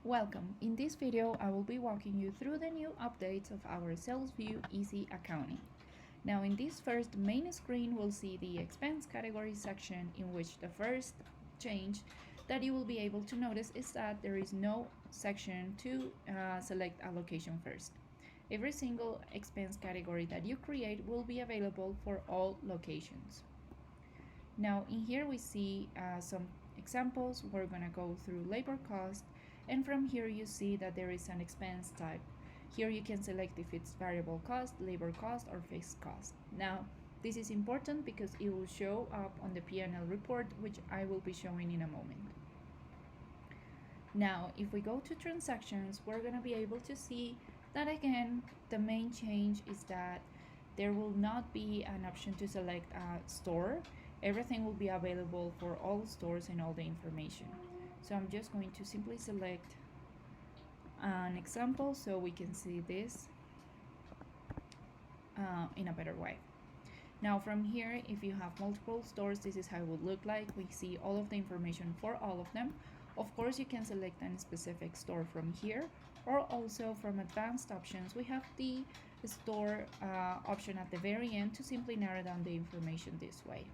Welcome. In this video, I will be walking you through the new updates of our SalesVu Easy Accounting. Now in this first main screen, we'll see the expense category section, in which the first change that you will be able to notice is that there is no section to select a location first. Every single expense category that you create will be available for all locations. Now in here we see some examples. We're going to go through labor cost, and from here you see that there is an expense type. Here you can select if it's variable cost, labor cost, or fixed cost. Now this is important because it will show up on the P&L report, which I will be showing in a moment. Now if we go to transactions, we're going to be able to see that again the main change is that there will not be an option to select a store. Everything will be available for all stores and all the information. So I'm just going to simply select an example so we can see this in a better way. Now from here, if you have multiple stores, this is how it would look like. We see all of the information for all of them. Of course, you can select a specific store from here, or also from advanced options, we have the store option at the very end to simply narrow down the information this way.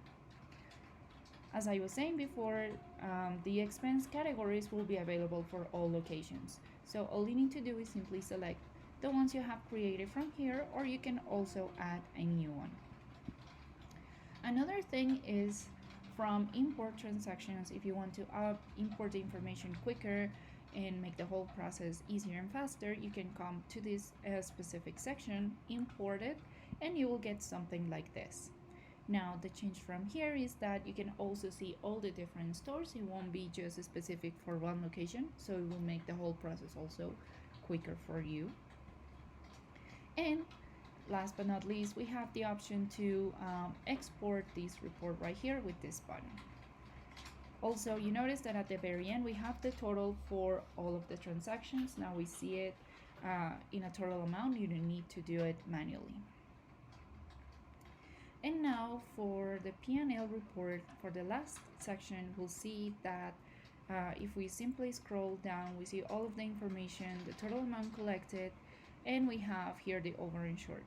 As I was saying before, the expense categories will be available for all locations. So all you need to do is simply select the ones you have created from here, or you can also add a new one. Another thing is from import transactions. If you want to import the information quicker and make the whole process easier and faster, you can come to this specific section, import it, and you will get something like this. Now the change from here is that you can also see all the different stores. It won't be just specific for one location, so it will make the whole process also quicker for you. And last but not least, we have the option to export this report right here with this button. Also, you notice that at the very end we have the total for all of the transactions. Now we see it in a total amount. You don't need to do it manually. And now for the P&L report, for the last section, we'll see that if we simply scroll down, we see all of the information, the total amount collected, and we have here the overinsured.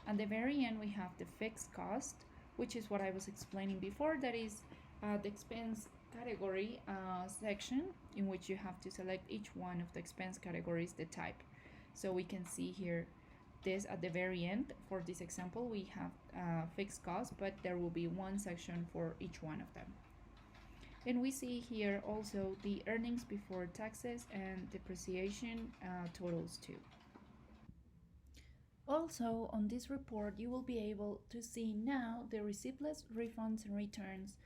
At the very end, we have the fixed cost, which is what I was explaining before. That is the expense category section, in which you have to select each one of the expense categories, the type. So we can see here this at the very end. For this example, we have fixed cost, but there will be one section for each one of them. And we see here also the earnings before taxes and depreciation totals too. Also on this report, you will be able to see now the receiptless refunds and returns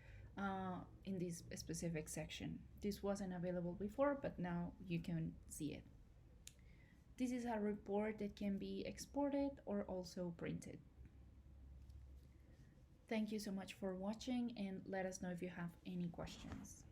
in this specific section. This wasn't available before, but now you can see it. This is a report that can be exported or also printed. Thank you so much for watching, and let us know if you have any questions.